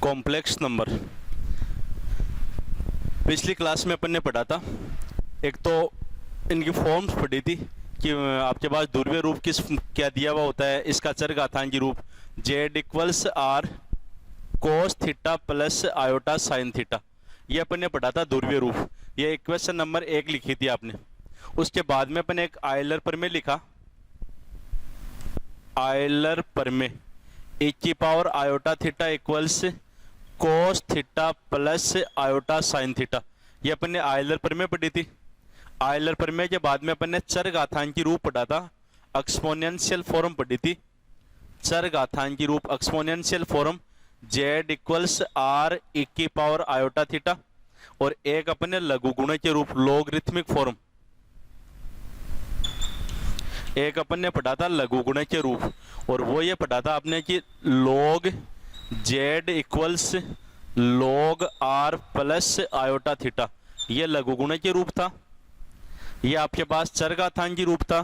Complex number. पिछली class में अपन ने पढ़ा था, एक तो इनकी फॉर्म्स पढ़ी थी कि आपके पास ध्रुवीय रूप किस क्या दिया हुआ होता है, इसका चरघातांकी रूप Z equals R cos theta plus iota sine theta, ये अपन ने पढ़ा था ध्रुवीय रूप। ये इक्वेशन नंबर 1 लिखी थी आपने। उसके बाद में अपन एक आयलर प्रमेय लिखा, आयलर प्रमेय e की पावर आयोटा थीटा इक्वल्स कोस theta plus iota sine theta, ये अपन ने आयलर प्रमेय पढ़ी थी। आयलर प्रमेय के बाद में अपन ने चरघातांकी रूप पढ़ा था, एक्सपोनेंशियल फॉर्म पढ़ी थी। चरघातांकी रूप exponential form Z equals R e की पावर आयोटा थीटा, और एक अपन ने लघु गुणक के रूप लोगरिथमिक फॉर्म, एक अपन ने पढ़ा था लघु गुणक के रूप, और वो ये पढ़ा था आपने कि log z equals log r plus iota theta, ये लघु गुणक के रूप था। ये आपके पास चरघातांकी रूप था।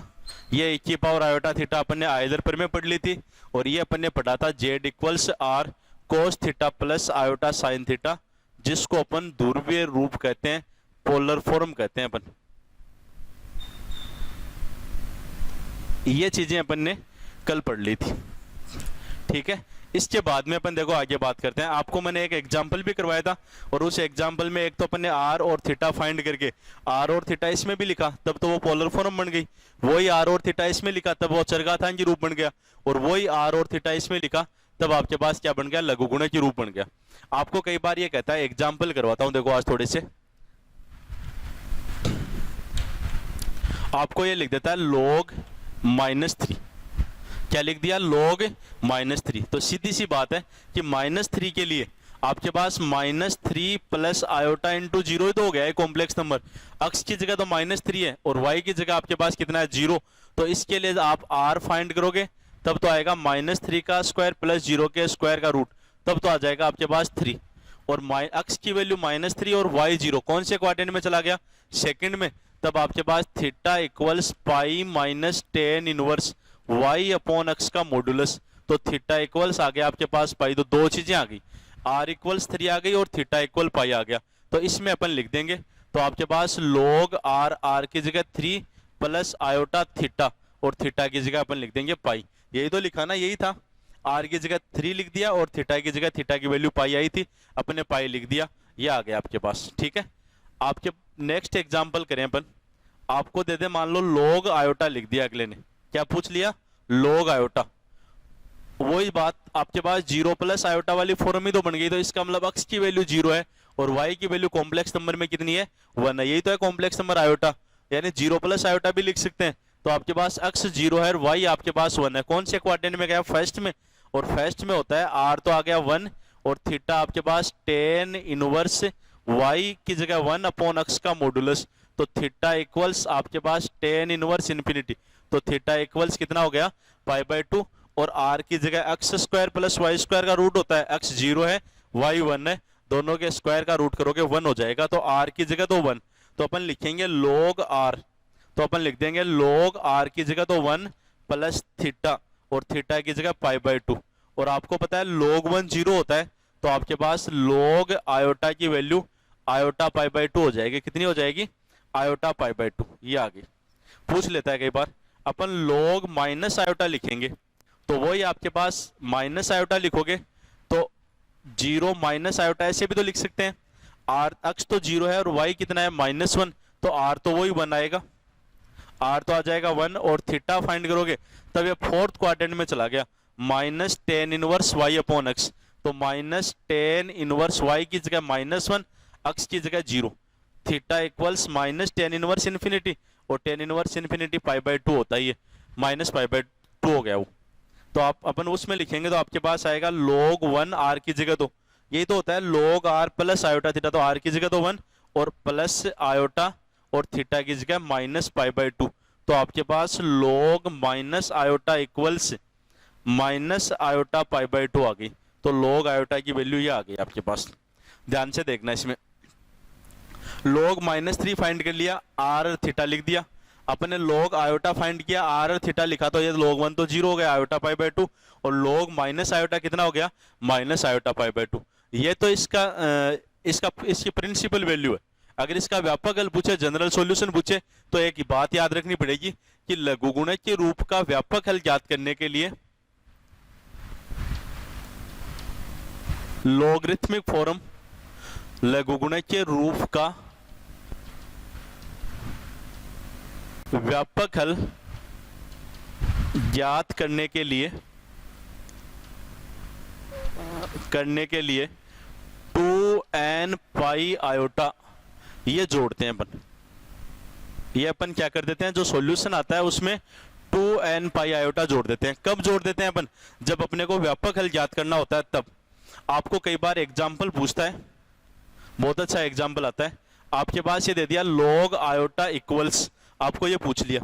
ये e की पावर आयोटा थीटा अपन ने आयलर प्रमेय पढ़ ली थी, और ये अपन ने पढ़ा था z इक्वल्स r कोस theta plus iota sine theta, जिसको अपन ध्रुवीय रूप कहते हैं, पोलर फॉर्म कहते हैं अपन। ये चीजें अपन ने कल पढ़ ली थी, ठीक है। इसके बाद में अपन देखो आगे बात करते हैं। आपको मैंने एक एग्जांपल भी करवाया था, और उस एग्जांपल में एक तो अपन ने आर और थीटा फाइंड करके आर और थीटा इसमें भी लिखा, तब तो वो पोलर फॉर्म बन गई। वही आर और थीटा इसमें लिखा, तब वो चरघातांकी रूप बन गया, और वही आर और थीटा इसमें लिखा, तब आपके पास क्या बन गया, लघु गुणक की रूप बन गया। आपको कई बार ये कहता है, एग्जाम्पल करवाता हूं देखो आज थोड़े से। आपको ये लिख देता है log -3, क्या लिख दिया, log -3। तो सीधी सी बात है कि -3 के लिए आपके पास -3 प्लस आयोटा इंटू 0 तो हो गया है कॉम्प्लेक्स नंबर। x की जगह तो -3 है और y की जगह आपके पास कितना है, 0। तो इसके लिए आप r फाइंड करोगे, तब तो आएगा -3 का स्क्वायर प्लस 0 के स्क्वायर का रूट, तब तो आ जाएगा आपके पास 3। और x की वैल्यू -3 और y 0 कौन से क्वाड्रेंट में चला गया, सेकंड में। तब आपके पास theta equals pi minus tan inverse y upon x का मॉडुलस, तो थीटा इक्वल्स आ गया आपके पास पाई। तो दो चीजें आ गई, r इक्वल्स 3 आ गई और थीटा इक्वल पाई आ गया। तो इसमें अपन लिख देंगे, तो आपके पास log r की जगह 3 प्लस आयोटा थीटा, और थीटा की जगह अपन लिख देंगे पाई। यही तो लिखा ना, यही था, r की जगह 3 लिख दिया और थीटा की जगह थीटा की वैल्यू पाई आई थी, अपने पाई लिख दिया, ये आ गया आपके पास, ठीक है। आपके नेक्स्ट एग्जांपल करें अपन, आपको दे दे मान लो log आयोटा लिख दिया, अगले ने क्या पूछ लिया, log आयोटा। वही बात आपके पास 0 प्लस आयोटा वाली फॉर्म ही तो बन गई। तो इसका मतलब x की वैल्यू 0 है और y की वैल्यू कॉम्प्लेक्स नंबर में कितनी है, 1 है। यही तो है कॉम्प्लेक्स नंबर आयोटा, यानी 0 प्लस आयोटा भी लिख सकते हैं। तो आपके पास x 0 है और y आपके पास 1 है। कौन से क्वाड्रेंट में गया, फर्स्ट में, और फर्स्ट में होता है r तो आ गया 1 और थीटा आपके पास टेन इनवर्स y की जगह 1 अपॉन x का मॉडुलस, तो थीटा इक्वल्स आपके पास टेन इनवर्स इन्फिनिटी, तो थीटा इक्वल्स कितना हो गया, π/2। और r की जगह x square plus y square का रूट होता है, x 0 है y 1 है, दोनों के स्क्वायर का रूट करोगे 1 हो जाएगा, तो r की जगह तो 1, तो अपन लिखेंगे log r, तो अपन लिख देंगे log r की जगह तो 1 प्लस थीटा, और थीटा की जगह π/2। और आपको पता है log 1 0 होता है, तो आपके पास log आयोटा की वैल्यू आयोटा π/2 हो जाएगी। कितनी हो जाएगी, आयोटा π/2, ये आ गई। पूछ लेता है कई बार, अपन log माइनस आयोटा लिखेंगे, तो वही आपके पास माइनस आयोटा लिखोगे तो 0 माइनस आयोटा ऐसे भी तो लिख सकते हैं। r अक्ष तो 0 है और y कितना है, -1, तो r तो वही 1 आएगा, r तो आ जाएगा 1। और थीटा फाइंड करोगे तब ये फोर्थ क्वाड्रेंट में चला गया, -10 इनवर्स y अपॉन x, तो -10 इनवर्स y की जगह -1, x की जगह 0, थीटा इक्वल्स -10 इनवर्स इन्फिनिटी, और 10 इनवर्स इन्फिनिटी π/2 होता ही है, -π/2 हो गया वो। तो आप अपन उसमें लिखेंगे तो आपके पास आएगा log 1 r की जगह, तो यही तो होता है log r plus iota theta, तो r की जगह तो 1 और प्लस आयोटा और थीटा की जगह -π/2, तो आपके पास log minus iota equals minus iota π/2 आ गई। तो log आयोटा की वैल्यू ये आ गई आपके पास, ध्यान से देखना। इसमें log -3 फाइंड कर लिया, r थीटा लिख दिया, अपने log आयोटा फाइंड किया, r थीटा लिखा, तो ये log 1 तो 0 हो गया, आयोटा π/2, और log माइनस आयोटा कितना हो गया, माइनस आयोटा π/2। ये तो इसकी प्रिंसिपल वैल्यू है। अगर इसका व्यापक हल पूछे, जनरल सॉल्यूशन पूछे, तो एक ही बात याद रखनी पड़ेगी कि लघुगुणक के रूप का व्यापक हल ज्ञात करने के लिए लॉगरिथमिक फॉर्म, लघुगुणक के रूप का व्यापक हल ज्ञात करने के लिए 2n पाई आयोटा ये जोड़ते हैं अपन। ये अपन क्या कर देते हैं, जो सॉल्यूशन आता है उसमें 2n पाई आयोटा जोड़ देते हैं। कब जोड़ देते हैं अपन, जब अपने को व्यापक हल ज्ञात करना होता है तब। आपको कई बार एग्जाम्पल पूछता है, बहुत अच्छा एग्जाम्पल आता है, आपके पास ये दे दिया log आयोटा इक्वल्स, आपको ये पूछ लिया,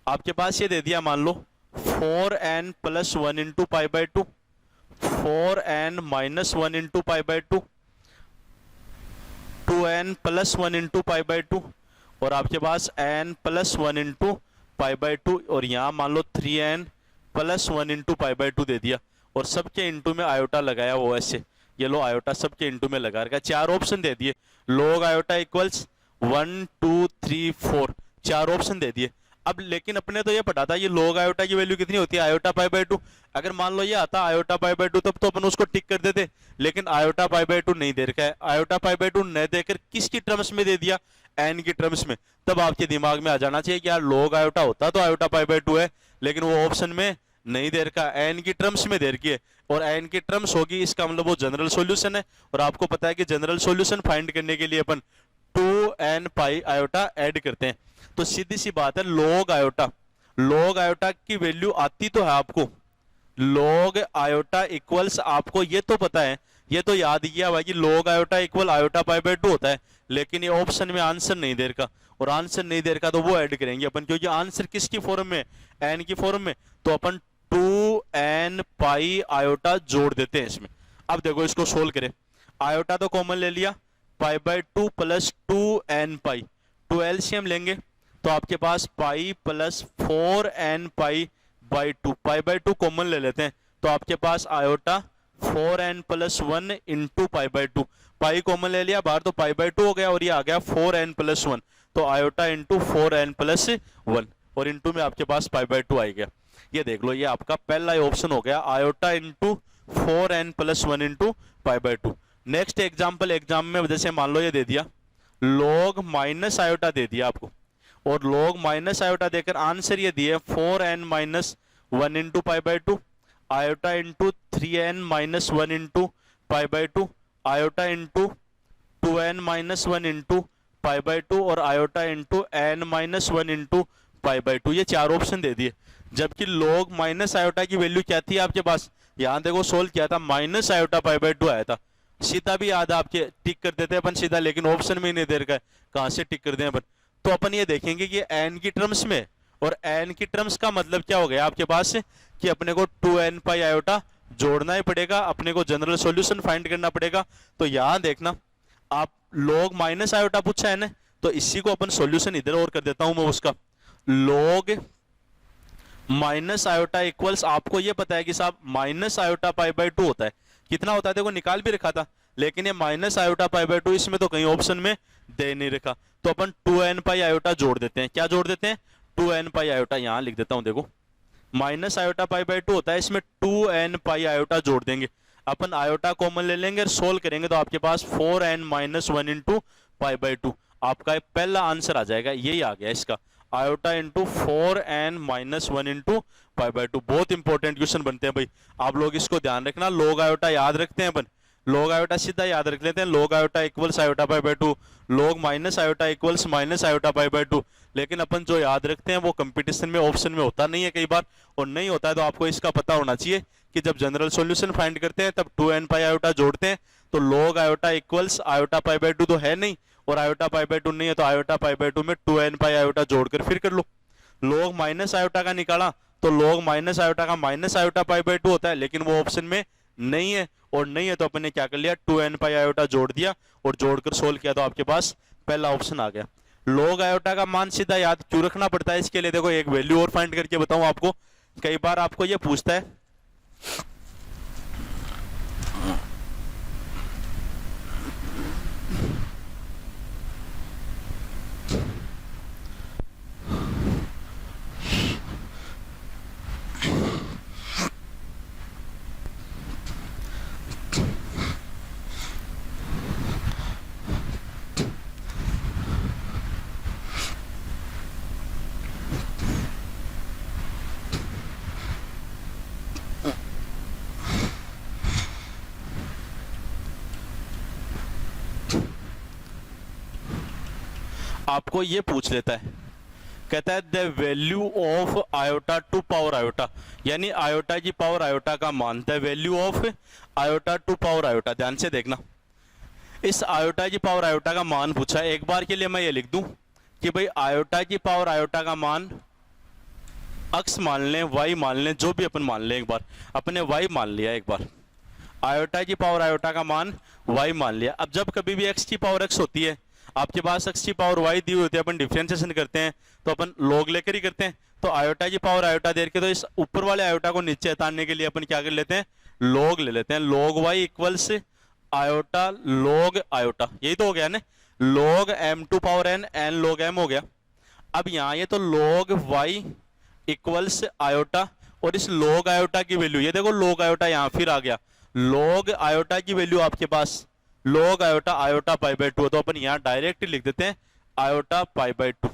आपके पास ये दे दिया मान लो 4n plus 1 into pi by 2, 4n minus 1 into pi by 2, 2n plus 1 into pi by 2, और आपके पास n plus 1 into pi by 2, और यहाँ मान लो 3n plus 1 into pi by 2 दे दिया, और सबके इंटू में आयोटा लगाया वो ऐसे, ये लो आयोटा सबके इंटू में लगा रखा। 4 ऑप्शन दे दिए, log आयोटा इक्वल्स 1 2 3 4, 4 ऑप्शन दे दिए। अब लेकिन अपने तो ये पता था ये log आयोटा की वैल्यू कितनी होती है, आयोटा पाई बाई 2। अगर मान लो ये आता आयोटा पाई बाई 2 तब तो अपन उसको टिक कर देते, लेकिन आयोटा पाई बाई 2 नहीं दे रखा है। आयोटा पाई बाई 2 न देकर किसकी टर्म्स में दे दिया, n की टर्म्स में। तब आपके दिमाग में आ जाना चाहिए कि यार log आयोटा होता तो आयोटा पाई बाई 2 है, लेकिन वो ऑप्शन में नहीं दे रखा, n की टर्म्स में दे रखी है, और n की टर्म्स होगी इसका मतलब वो जनरल सॉल्यूशन है। और आपको पता है कि जनरल सॉल्यूशन फाइंड करने के लिए अपन 2n पाई आयोटा ऐड करते हैं। तो सीधी सी बात है, log आयोटा की वैल्यू आती तो है आपको, log आयोटा इक्वल्स, आपको ये तो पता है, ये तो याद किया हुआ कि log iota equal iota pi by 2 होता है, लेकिन ये ऑप्शन में आंसर नहीं दे रखा, और आंसर नहीं दे रखा तो वो ऐड करेंगे अपन, क्योंकि आंसर किसकी फॉर्म में, n की फॉर्म में, तो अपन 2n पाई आयोटा जोड़ देते हैं इसमें। अब देखो इसको सोल्व करें, आयोटा तो कॉमन ले लिया, pi by 2 plus 2n pi, 2 LCM लेंगे तो आपके पास pi plus 4n pi by 2, pi by 2 common ले लेते हैं तो आपके पास iota 4n plus 1 into pi by 2, pi common ले लिया बाहर तो पाई बाई 2 हो गया, और ये आ गया 4n प्लस 1, तो आयोटा इंटू 4n प्लस 1, और इंटू में आपके पास पाई बाई 2 आ गया। ये देख लो, ये आपका पहला ऑप्शन हो गया, iota into 4n plus 1 into pi by 2। Next exam में जैसे मान लो ये दे दिया log माइनस आयोटा दे दिया आपको, और log माइनस आयोटा देकर आंसर ये दिए 4n minus 1 into pi by 2, iota into 3n minus 1 into pi by 2, iota into 2n minus 1 into pi by 2, और iota into n minus 1 into pi by 2। ये 4 option दे दिए, जबकि log minus iota की value क्या थी आपके पास, यहाँ देखो सोल्व किया था माइनस आयोटा पाई बाई 2 आया था। सीधा भी याद आपके टिक कर देते हैं अपन सीधा, लेकिन ऑप्शन में ही नहीं दे रखा है, कहां से टिक कर दें अपन। तो अपन ये देखेंगे कि n की टर्म्स में, और n की टर्म्स का मतलब क्या हो गया आपके पास कि अपने को 2n पाई आयोटा जोड़ना ही पड़ेगा, अपने को जनरल सॉल्यूशन फाइंड करना पड़ेगा। तो यहां देखना आप log माइनस आयोटा पूछा है ना, तो इसी को अपन सॉल्यूशन इधर और कर देता हूं मैं उसका, log माइनस आयोटा इक्वल्स, आपको ये पता है कि साहब माइनस आयोटा पाई बाई 2 होता है, कितना होता है देखो निकाल भी रखा था, लेकिन ये माइनस आयोटा पाई बाई 2 इसमें तो कहीं ऑप्शन में दे नहीं रखा, तो अपन 2n पाई आयोटा जोड़ देते हैं। क्या जोड़ देते हैं, 2n पाई आयोटा, यहां लिख देता हूं देखो, माइनस आयोटा पाई बाई 2 होता है, इसमें 2n पाई आयोटा जोड़ देंगे, अपन आयोटा कॉमन ले लेंगे और सोल्व करेंगे तो आपके पास 4n minus 1 into pi by 2, आपका पहला आंसर आ जाएगा, यही आ गया इसका, iota into 4n minus 1 into pi by 2। बहुत इंपॉर्टेंट क्वेश्चन बनते हैं भाई, आप लोग इसको ध्यान रखना। log आयोटा याद रखते हैं अपन, log आयोटा सीधा याद रख लेते हैं, log iota equals iota pi by 2, log minus iota equals minus iota pi by 2, लेकिन अपन जो याद रखते हैं वो कंपटीशन में ऑप्शन में होता नहीं है कई बार, और नहीं होता है तो आपको इसका पता होना चाहिए कि जब जनरल सॉल्यूशन फाइंड करते हैं तब 2n पाई आयोटा जोड़ते हैं, तो log iota equals iota pi by 2 तो है नहीं, और आयोटा पाई बाई 2 नहीं है, तो आयोटा पाई बाई 2 में 2n पाई आयोटा जोड़कर फिर कर लो। log माइनस आयोटा का निकाला तो log माइनस आयोटा का माइनस आयोटा पाई बाई 2 होता है, लेकिन वो ऑप्शन में नहीं है, और नहीं है तो अपन ने क्या कर लिया 2n पाई आयोटा जोड़ दिया, और जोड़कर सोल्व किया तो आपके पास पहला ऑप्शन आ गया। log आयोटा का मान सीधा याद क्यों रखना पड़ता है, इसके लिए देखो एक वैल्यू और फाइंड करके बताऊं आपको, कई बार आपको ये पूछता है आपको ये पूछ लेता है, कहता है the value of iota to power iota, यानी आयोटा की पावर आयोटा का मान, the value of iota to power iota. ध्यान से देखना, इस आयोटा की पावर आयोटा का मान पूछा है। एक बार के लिए मैं ये लिख दूं कि भाई आयोटा की पावर आयोटा का मान x मान लें, y मान लें, जो भी अपन मान लें, एक बार अपने y मान लिया, एक बार आयोटा की पावर आयोटा का मान y मान लिया। अब जब कभी भी x की पावर x होती है, आपके पास x की पावर y दी हुई होती है, अपन डिफरेंशिएशन करते हैं तो अपन log लेकर ही करते हैं। तो आयोटा की पावर आयोटा दे के, तो इस ऊपर वाले आयोटा को नीचे हटाने के लिए अपन क्या कर लेते हैं, log ले लेते हैं। log y equals iota log iota, यही तो हो गया ना, log m to power n, n log m हो गया। अब यहाँ ये तो log y इक्वल्स आयोटा, और इस log आयोटा की वैल्यू, ये देखो log आयोटा यहाँ फिर आ गया, log आयोटा की वैल्यू आपके पास log iota, iota pi by 2, तो अपन यहाँ डायरेक्ट लिख देते हैं आयोटा पाई बाई 2।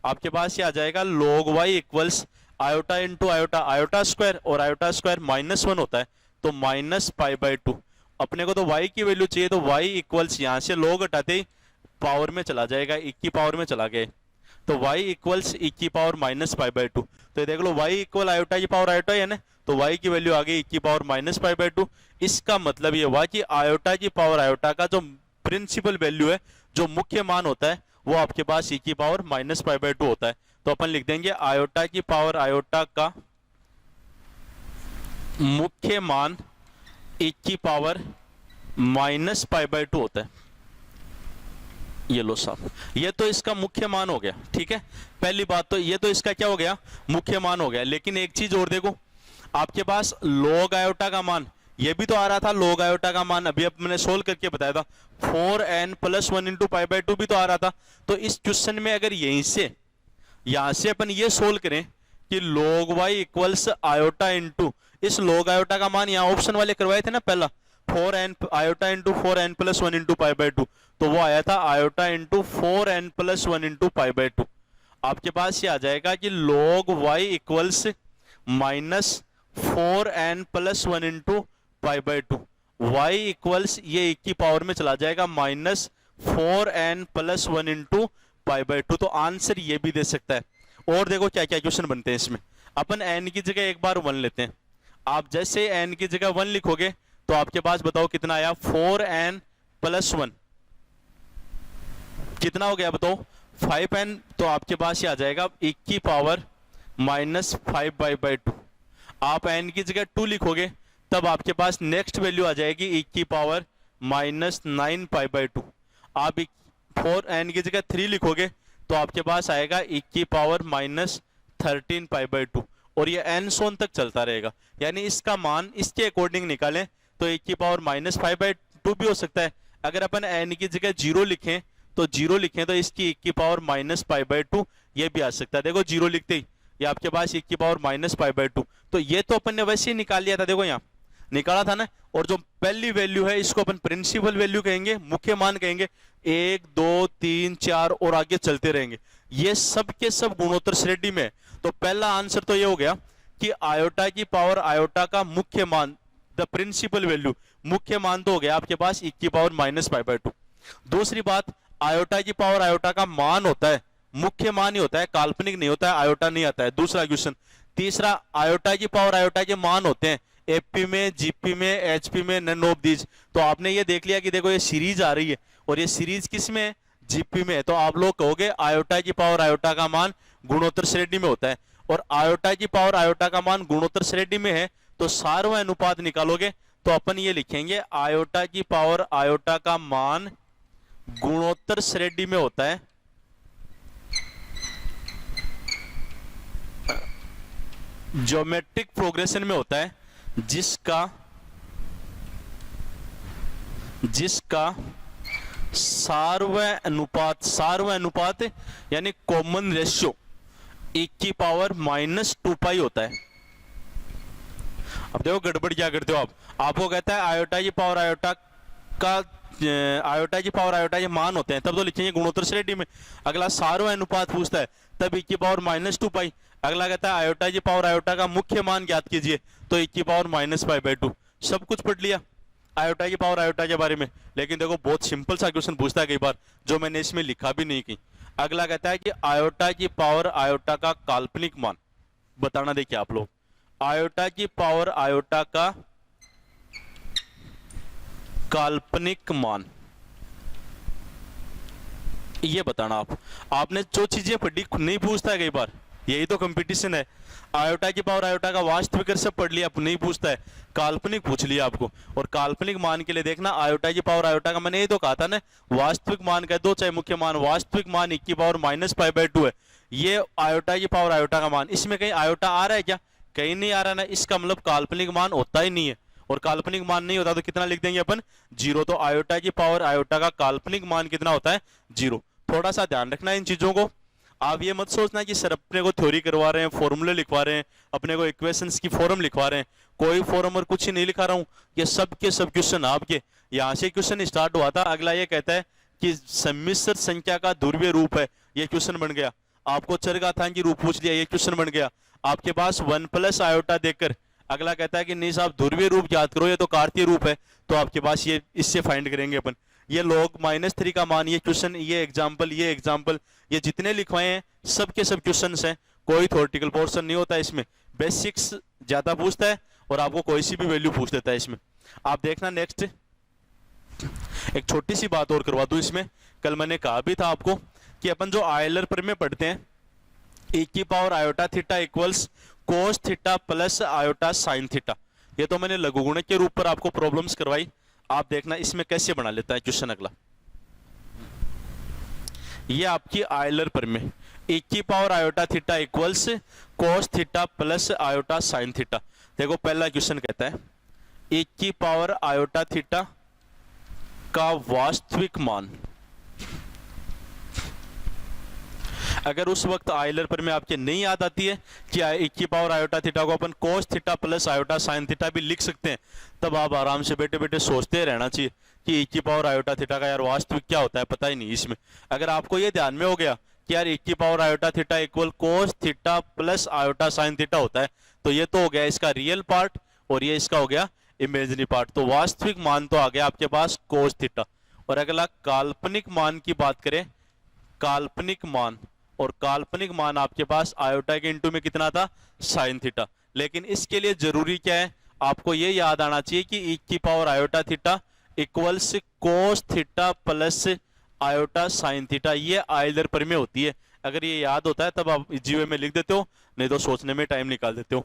आपके पास ये आ जाएगा log y equals iota into iota, iota square, और आयोटा स्क्वायर -1 होता है, तो माइनस पाई बाई 2। अपने को तो y की वैल्यू चाहिए, तो y इक्वल्स यहाँ से log हटाते ही पावर में चला जाएगा, 1 की पावर में चला गया, तो y इक्वल्स 1 की पावर माइनस पाई बाई 2। तो देख लो y इक्वल आयोटा की पावर आयोटा है ना, तो y की वैल्यू आ गई 1 की पावर माइनस पाई बाई 2। इसका मतलब ये हुआ कि आयोटा की पावर आयोटा का जो प्रिंसिपल वैल्यू है, जो मुख्य मान होता है, वो आपके पास 1 की पावर माइनस पाई बाई 2 होता है। तो अपन लिख देंगे आयोटा की पावर आयोटा का मुख्य मान 1 की पावर माइनस पाई बाई 2 होता है। ये लो साहब, ये तो इसका मुख्य मान हो गया, ठीक है। पहली बात तो ये तो इसका क्या हो गया, मुख्य मान हो गया। लेकिन एक चीज और देखो, आपके पास log आयोटा का मान, ये भी तो आ रहा था log आयोटा का मान, अभी अब मैंने सोल्व करके बताया था, 4n + 1 इंटू पाई बाई 2 भी तो आ रहा था। तो इस क्वेश्चन में अगर यहां से अपन ये सोल्व करें कि log y equals iota into इस log आयोटा का मान, यहाँ ऑप्शन वाले करवाए थे ना पहला, 4n iota into 4n + 1 into pi by 2, तो वो आया था iota into 4n + 1 into pi by 2। आपके पास ये आ जाएगा कि log y equals -4n + 1 into pi by 2, y equals ये 1 की पावर में चला जाएगा -4n + 1 इंटू पाई बाई 2। तो आंसर ये भी दे सकता है। और देखो क्या क्या क्वेश्चन बनते हैं इसमें। अपन n की जगह एक बार 1 लेते हैं, आप जैसे n की जगह 1 लिखोगे तो आपके पास बताओ कितना आया, 4n + 1 कितना हो गया बताओ, 5n। तो आपके पास ये आ जाएगा 1 की पावर -5 बाई 2। आप n की जगह 2 लिखोगे तब आपके पास नेक्स्ट वैल्यू आ जाएगी 1 की पावर -9 पाई बाई 2। आप 4n की जगह 3 लिखोगे तो आपके पास आएगा 1 की पावर -13 पाई बाई 2, और ये n सोन तक चलता रहेगा। यानी इसका मान इसके अकॉर्डिंग निकालें तो 1 की पावर -5 बाई 2 भी हो सकता है। अगर अपन n की जगह 0 लिखें तो 0 लिखें तो इसकी 1 की पावर -5 बाई 2 ये भी आ सकता है। देखो 0 लिखते ही ये आपके पास 1 की पावर -5 बाई 2, तो ये तो अपन ने वैसे ही निकाल लिया था, देखो यहाँ निकाला था ना। और जो पहली वैल्यू है इसको अपन प्रिंसिपल वैल्यू कहेंगे, मुख्य मान कहेंगे, 1 2 3 4 और आगे चलते रहेंगे। ये सब के सब गुणोत्तर श्रेणी में। तो पहला आंसर तो ये हो गया कि आयोटा की पावर आयोटा का मुख्य मान, द प्रिंसिपल वैल्यू, मुख्य मान तो हो गया आपके पास 1 की पावर -5 बाई 2। दूसरी बात, आयोटा की पावर आयोटा का मान होता है, मुख्य मान ही होता है, काल्पनिक नहीं होता है, आयोटा नहीं आता है। दूसरा क्वेश्चन। तीसरा, आयोटा की पावर आयोटा के मान होते हैं एफपी में, जीपी में, एचपी में, नन ऑफ दीज। तो आपने ये देख लिया कि देखो ये सीरीज आ रही है और ये सीरीज किस में है, जीपी में। तो आप लोग कहोगे आयोटा की पावर आयोटा का मान गुणोत्तर श्रेणी में होता है, और आयोटा की पावर आयोटा का मान गुणोत्तर श्रेणी में है तो सार्वभौम अनुपात निकालोगे तो अपन ये लिखेंगे आयोटा की पावर आयोटा का मान गुणोत्तर श्रेणी में होता है, ज्योमेट्रिक प्रोग्रेशन में होता है, जिसका सार्वभौम अनुपात यानी कॉमन रेशियो 1 की पावर -2 पाई होता है। अब देखो गड़बड़ क्या करते हो आपको कहता है आयोटा की पावर आयोटा के मान होते हैं, तब तो लिखेंगे गुणोत्तर श्रेणी में। अगला सार्वभौम अनुपात पूछता है तब 1 की पावर -2 पाई। अगला कहता है आयोटा की पावर आयोटा का मुख्य मान ज्ञात कीजिए, तो 1 की पावर -5 बाई 2। सब कुछ पढ़ लिया आयोटा की पावर आयोटा के बारे में। लेकिन देखो बहुत सिंपल सा क्वेश्चन पूछता है कई बार, जो मैंने इसमें लिखा भी नहीं कहीं। अगला कहता है कि आयोटा की पावर आयोटा का काल्पनिक मान बताना। देखिए आप लोग, आयोटा की पावर आयोटा का काल्पनिक मान ये बताना। आपने जो चीजें पढ़ी नहीं पूछता है कई बार, यही तो कंपटीशन है। आयोटा की पावर आयोटा का वास्तविक सब पढ़ लिया, नहीं पूछता है, काल्पनिक पूछ लिया आपको। और काल्पनिक मान के लिए देखना, आयोटा की पावर आयोटा का मैंने ये तो कहा था ना, वास्तविक मान कह दो चाहे मुख्य मान, वास्तविक मान e की पावर -π/2 है। ये आयोटा की पावर आयोटा का मान, इसमें कहीं आयोटा आ रहा है क्या? कहीं नहीं आ रहा ना, इसका मतलब काल्पनिक मान होता ही नहीं है। और काल्पनिक मान नहीं होता तो कितना लिख देंगे अपन? 0। तो आयोटा की पावर आयोटा का काल्पनिक मान कितना होता है? 0। थोड़ा सा ध्यान रखना इन चीजों को। आप ये मत सोचना कि सर अपने को थ्योरी करवा रहे हैं, फॉर्मूले लिखवा रहे हैं, अपने को इक्वेशंस की फॉर्म लिखवा रहे हैं। कोई फॉर्म और कुछ ही नहीं लिखा रहा हूं, ये सब के सब क्वेश्चन आपके यहां से क्वेश्चन स्टार्ट हुआ था। अगला ये कहता है कि सम्मिश्र संख्या का ध्रुवीय रूप है, ये क्वेश्चन बन गया। आपको चरघातांकी रूप पूछ लिया, ये क्वेश्चन बन गया। आपके पास 1 प्लस आयोटा देकर अगला कहता है कि नहीं साहब ध्रुवीय रूप याद करो, ये तो कार्तीय रूप है, तो आपके पास ये इससे फाइंड करेंगे अपन। ये log -3 का मान, ये क्वेश्चन, ये एग्जाम्पल, ये जितने लिखवाए हैं सब के सब क्वेश्चन हैं। कोई थ्योरेटिकल पोर्शन नहीं होता इसमें, बेसिक्स ज्यादा पूछता है और आपको कोई सी भी वैल्यू पूछ देता है इसमें। आप देखना नेक्स्ट, एक छोटी सी बात और करवा दूं इसमें। कल मैंने कहा भी था आपको कि अपन जो आयलर प्रमेय पढ़ते हैं, e की पावर आयोटा थीटा इक्वल्स कोस theta plus iota sine theta, ये तो मैंने लघुगुणक के रूप पर आपको प्रॉब्लम्स करवाई। आप देखना इसमें कैसे बना लेता है क्वेश्चन अगला। ये आपकी आयलर प्रमेय, e की पावर आयोटा थीटा इक्वल्स कोस theta plus iota sine theta. देखो पहला क्वेश्चन कहता है e की पावर आयोटा थीटा का वास्तविक मान। अगर उस वक्त आयलर पर में आपके नहीं याद आती है कि e की पावर आयोटा थीटा को अपन cos theta plus iota sine theta भी लिख सकते हैं, तब आप आराम से बैठे बैठे सोचते रहना चाहिए कि e की पावर आयोटा थीटा का यार वास्तविक क्या होता है, पता ही नहीं इसमें। अगर आपको ये ध्यान में हो गया कि यार e की पावर आयोटा थीटा इक्वल कोस theta plus iota sine theta होता है, तो ये तो हो गया इसका रियल पार्ट और ये इसका हो गया इमेजिनरी पार्ट। तो वास्तविक मान तो आ गया आपके पास कोस थीटा। और अगला काल्पनिक मान की बात करें, काल्पनिक मान, और काल्पनिक मान आपके पास आयोटा के इंटू में कितना था? Sine theta. लेकिन इसके लिए जरूरी क्या है, आपको ये याद आना चाहिए कि e की पावर आयोटा थीटा इक्वल्स कोस theta plus iota sine theta, ये आयलर प्रमेय होती है। अगर ये याद होता है तब आप जीवे में लिख देते हो, नहीं तो सोचने में टाइम निकाल देते हो।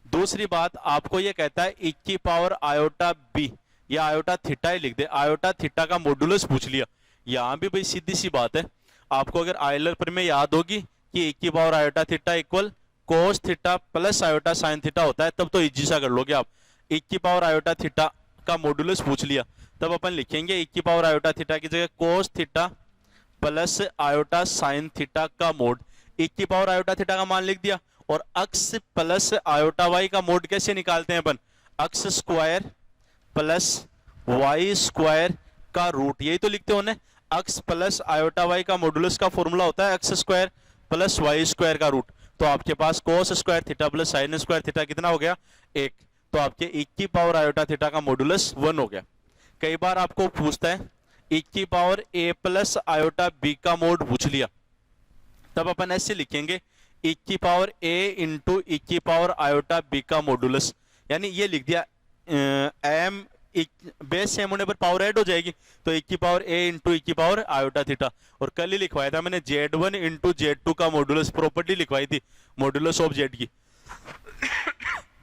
दूसरी बात, आपको ये कहता है e की पावर आयोटा बी, या आयोटा थीटा ही लिख दे, आयोटा थीटा का मॉडुलस पूछ लिया। यहां भी भाई सीधी सी बात है, आपको अगर आयलर प्रमेय याद होगी कि e की पावर आयोटा थीटा इक्वल कोस theta plus iota sine theta होता है, तब तो इजी सा कर लोगे आप। e की पावर आयोटा थीटा का मॉडुलस पूछ लिया, तब अपन लिखेंगे e की पावर आयोटा थीटा की जगह cos theta plus iota sine theta का मोड। e की पावर आयोटा थीटा का मान लिख दिया, और अक्स प्लस आयोटा वाई का मोड कैसे निकालते हैं अपन? X square plus y square का रूट, यही तो लिखते हो ना। अक्स प्लस आयोटा वाई का मॉडुलस का फॉर्मूला होता है x square plus y square का रूट। तो आपके पास cos square theta plus sine square theta कितना हो गया? 1। तो आपके e की पावर आयोटा थीटा का मॉडुलस 1 हो गया। कई बार आपको पूछता है e की power a plus iota b का मोड पूछ लिया, तब अपन ऐसे लिखेंगे e की पावर a इंटू e की पावर आयोटा b का मॉडुलस, यानी ये लिख दिया m बेस सेम होने पर पावर ऐड हो जाएगी, तो e की पावर a इंटू e की पावर आयोटा थीटा। और कल ही लिखवाया था मैंने z1 इंटू z2 का मॉडुलस, प्रॉपर्टी लिखवाई थी मॉडुलस ऑफ z की।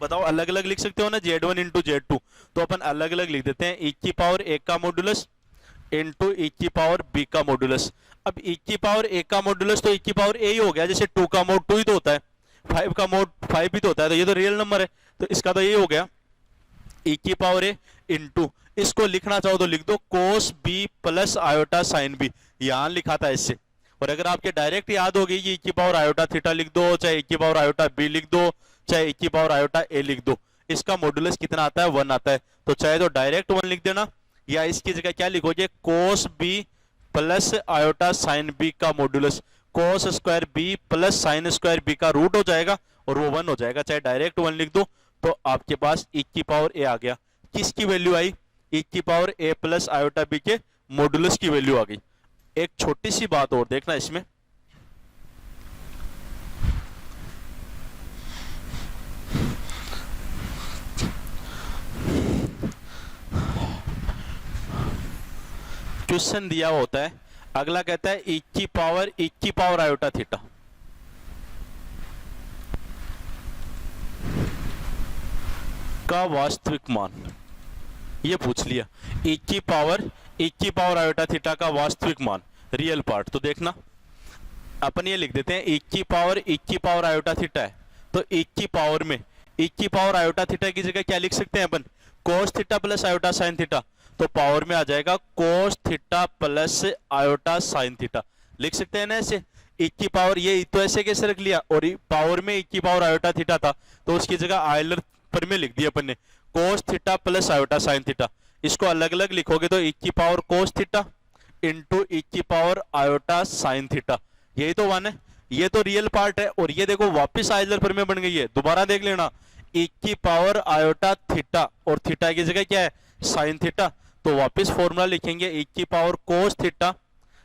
बताओ अलग अलग लिख सकते हो ना z1 इंटू z2, तो अपन अलग अलग लिख देते हैं e की पावर a का मॉडुलस इंटू e की पावर b का मॉडुलस। अब e की पावर a का मॉडुलस तो e की पावर a ही हो गया, जैसे 2 का मोड 2 ही तो होता है, 5 का मोड 5 ही तो होता है, तो ये तो रियल नंबर है, तो इसका तो ये हो गया e की पावर a इंटू, इसको लिखना चाहो तो लिख दो कोस b plus iota sign b, यहां लिखा था इससे। और अगर आपके डायरेक्ट याद हो गई कि e की पावर आयोटा थीटा लिख दो, चाहे e की पावर आयोटा b लिख दो, चाहे e की पावर आयोटा a लिख दो, इसका मॉडुलस कितना आता है? 1 आता है। तो चाहे तो डायरेक्ट 1 लिख देना, या इसकी जगह क्या लिखोगे? कोस b plus iota sign b का modulus, cos square b plus sine square b का रूट हो जाएगा और वो 1 हो जाएगा। चाहे डायरेक्ट 1 लिख दो, तो आपके पास e की पावर a आ गया। किसकी वैल्यू आई? e की power a plus iota b के मॉडुलस की वैल्यू आ गई। एक छोटी सी बात और देखना इसमें, क्वेश्चन दिया होता है, अगला कहता है e की पावर आयोटा थीटा। का वास्तविक मान, ये पूछ लिया। e की पावर आयोटा थीटा का वास्तविक मान, रियल पार्ट। तो देखना अपन ये लिख देते हैं e की पावर आयोटा थीटा है, तो e की पावर में e की पावर आयोटा थीटा की जगह क्या लिख सकते हैं अपन, cos theta plus iota sine theta. तो पावर में आ जाएगा cos theta plus iota sine theta, लिख सकते हैं ना ऐसे। e की पावर, ये तो ऐसे कैसे रख लिया, और पावर में e की पावर आयोटा थीटा था तो उसकी जगह आयलर पर में लिख दिया अपन ने cos theta plus iota sine theta. इसको अलग अलग लिखोगे तो e की power cos theta into e की पावर आयोटा साइन थीटा, यही तो वन है। ये तो रियल पार्ट है, और ये देखो वापस आयलर पर में बन गई है, दोबारा देख लेना। e की पावर आयोटा थीटा और थीटा की जगह क्या है, साइन थीटा। तो वापस फॉर्मूला लिखेंगे e की पावर cos थीटा,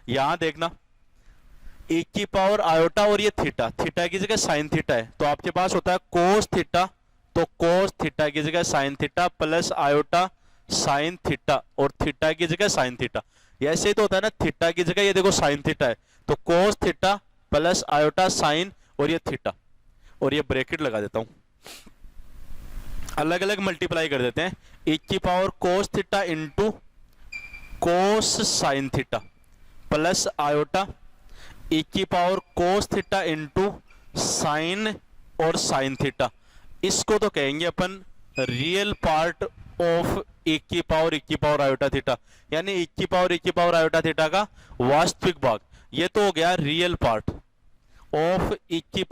यहां देखना e की पावर आयोटा और ये थीटा, थीटा की जगह साइन थीटा है, तो आपके पास होता है cos थीटा, तो cos थीटा की जगह sine theta plus iota sine theta, और थीटा की जगह साइन थीटा। ऐसे ही तो होता है ना, थीटा की जगह ये देखो साइन थीटा है, तो cos theta plus iota sign और ये थीटा, और ये ब्रैकेट लगा देता हूं, अलग अलग मल्टीप्लाई कर देते हैं। e की power cos theta into cos sine theta plus iota e की power cos theta into sine और साइन थीटा। इसको तो कहेंगे अपन रियल पार्ट ऑफ e की पावर आयोटा थीटा, यानी e की पावर आयोटा थीटा का वास्तविक भाग। ये तो हो गया रियल पार्ट ऑफ e की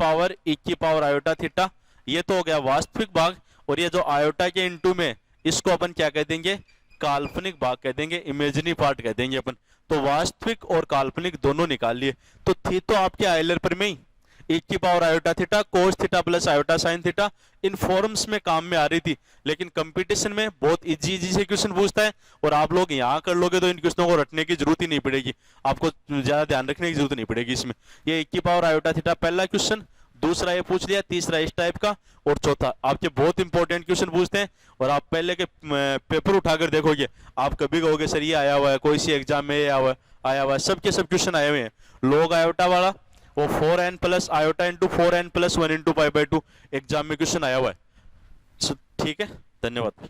पावर आयोटा थीटा, ये तो हो गया वास्तविक भाग। और ये जो आयोटा के इनटू में, इसको अपन क्या कह देंगे, काल्पनिक भाग कह देंगे, इमेजिनरी पार्ट कह देंगे अपन। तो वास्तविक और काल्पनिक दोनों निकाल लिए, तो थी तो आपके आयलर पर में ही e की power iota theta cos theta plus iota sine theta, इन फॉर्म्स में काम में आ रही थी। लेकिन कंपटीशन में बहुत इजी से क्वेश्चन पूछता है, और आप लोग यहाँ कर लोगे तो इन क्वेश्चनों को रटने की जरूरत ही नहीं पड़ेगी, आपको ज्यादा ध्यान रखने की जरूरत नहीं पड़ेगी इसमें। ये e की पावर आयोटा थीटा पहला क्वेश्चन, दूसरा ये पूछ लिया, तीसरा इस टाइप का, और चौथा आपके बहुत इंपॉर्टेंट क्वेश्चन पूछते हैं, और आप पहले के पेपर उठाकर देखोगे, आप कभी कहोगे सर ये आया हुआ है, कोई सी एग्जाम में आया हुआ है, सबके सब क्वेश्चन आए हुए हैं। लॉग आयोटा वाला वो 4n plus iota into 4n plus 1 into pi by 2 exam में क्वेश्चन आया हुआ है। ठीक है, धन्यवाद।